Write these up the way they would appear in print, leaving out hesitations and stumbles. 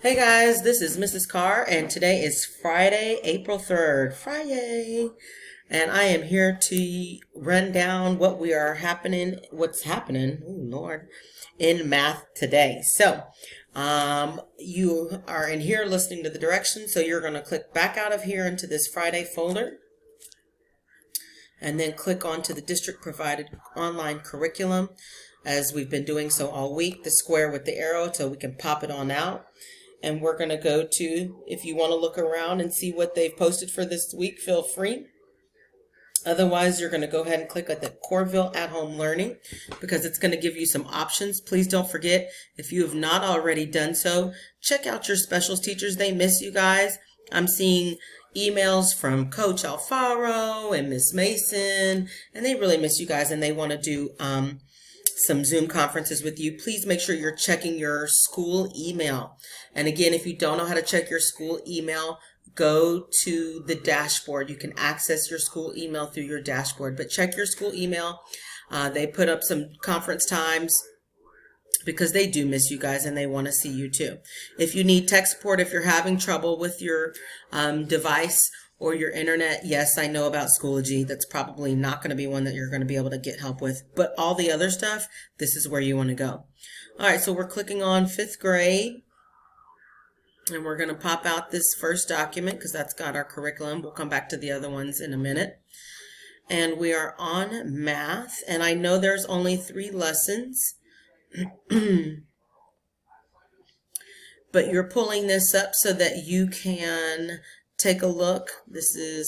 Hey guys, this is Mrs. Carr, and today is Friday, April 3rd. Friday! And I am here to run down what's happening, oh Lord, in math today. You are in here listening to the directions, so you're going to click back out of here into this Friday folder, and then click onto the district provided online curriculum, as we've been doing so all week, the square with the arrow, so we can pop it on out. And we're going to go to, if you want to look around and see what they've posted for this week, feel free. Otherwise, you're going to go ahead and click at the Coreville at Home Learning, because it's going to give you some options. Please don't forget, if you have not already done so, check out your specials teachers. They miss you guys. I'm seeing emails from Coach Alfaro and Miss Mason, and they really miss you guys, and they want to do some Zoom conferences with you. Please make sure you're checking your school email. And again, if you don't know how to check your school email, go to the dashboard. You can access your school email through your dashboard, but check your school email. They put up some conference times because they do miss you guys and they want to see you too. If you need tech support, if you're having trouble with your device or your internet, yes, I know about Schoology. That's probably not going to be one that you're going to be able to get help with. But all the other stuff, this is where you want to go. All right, so we're clicking on 5th grade. And we're going to pop out this first document because that's got our curriculum. We'll come back to the other ones in a minute. And we are on math. And I know there's only 3 lessons. But you're pulling this up so that you can take a look.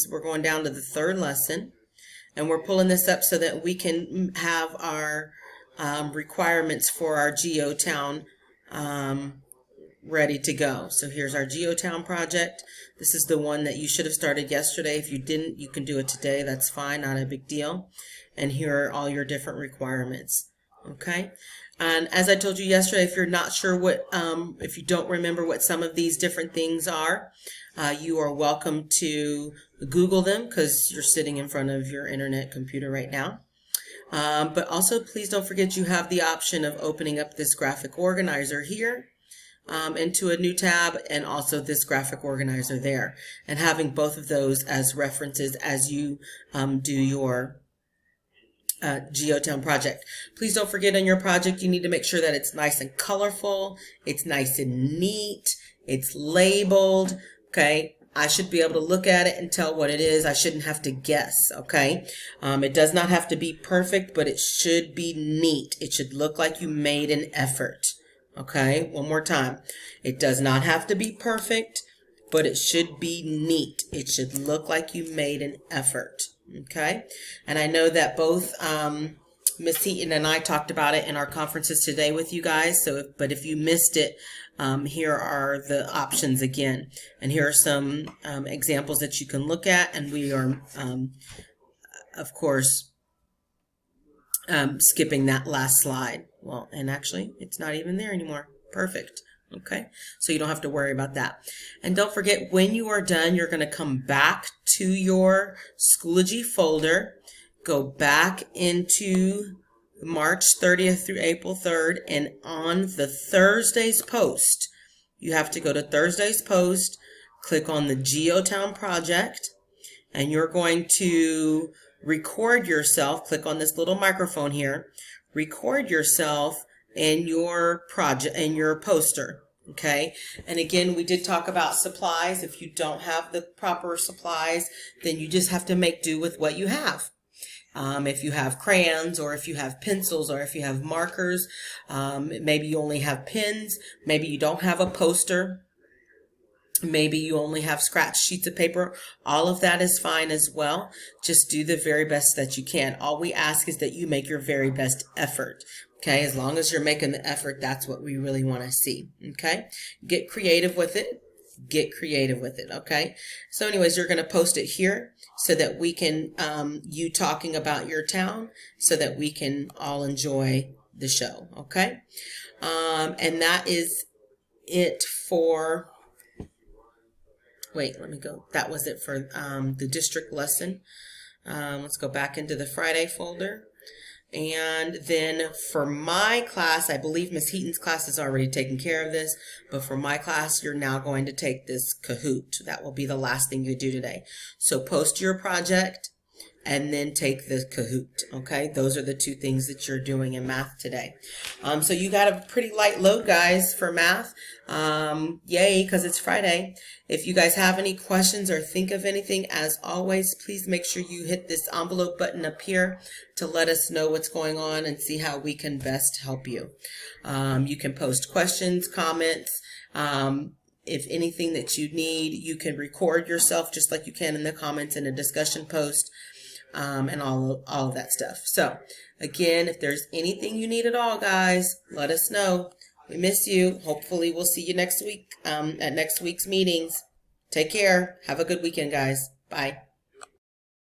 We're going down to the 3rd lesson, and we're pulling this up so that we can have our requirements for our GeoTown ready to go. So here's our GeoTown project. This is the one that you should have started yesterday. If you didn't, you can do it today. That's fine, not a big deal. And here are all your different requirements. Okay. And as I told you yesterday, if you're not sure if you don't remember what some of these different things are, you are welcome to Google them because you're sitting in front of your internet computer right now. But also, please don't forget you have the option of opening up this graphic organizer here into a new tab, and also this graphic organizer there, and having both of those as references as you do your GeoTown project. Please don't forget on your project, you need to make sure that it's nice and colorful, it's nice and neat, it's labeled, okay? I should be able to look at it and tell what it is. I shouldn't have to guess, okay? It does not have to be perfect, but it should be neat. It should look like you made an effort, okay? One more time. It does not have to be perfect, but it should be neat. It should look like you made an effort. Okay, and I know that both Miss Heaton and I talked about it in our conferences today with you guys. But if you missed it, here are the options again, and here are some examples that you can look at. And we are, of course, skipping that last slide. Well, and actually, it's not even there anymore. Perfect. Okay, so you don't have to worry about that. And don't forget, when you are done, you're going to come back to your Schoology folder, go back into March 30th through April 3rd, and on the Thursday's post, you have to go to Thursday's post, click on the GeoTown project, and you're going to record yourself. Click on this little microphone here, record yourself in your project, in your poster. Okay, and again, we did talk about supplies. If you don't have the proper supplies, then you just have to make do with what you have. If you have crayons, or if you have pencils, or if you have markers, maybe you only have pens, maybe you don't have a poster, maybe you only have scratch sheets of paper. All of that is fine as well. Just do the very best that you can. All we ask is that you make your very best effort. Okay, as long as you're making the effort, that's what we really want to see. Okay, get creative with it. Get creative with it. Okay, so anyways, you're going to post it here so that we can, you talking about your town, so that we can all enjoy the show. Okay, and that is it for, wait, let me go. That was it for the district lesson. Let's go back into the Friday folder. And then for my class, I believe Miss Heaton's class is already taking care of this, but for my class, you're now going to take this Kahoot. That will be the last thing you do today. So post your project and then take the Kahoot, okay? Those are the two things that you're doing in math today. So you got a pretty light load, guys, for math. Yay, because it's Friday. If you guys have any questions or think of anything, as always, please make sure you hit this envelope button up here to let us know what's going on and see how we can best help you. You can post questions, comments, if anything that you need. You can record yourself just like you can in the comments in a discussion post. And all of that stuff. So again, if there's anything you need at all, guys, let us know. We miss you. Hopefully we'll see you next week at next week's meetings. Take care. Have a good weekend, guys. Bye.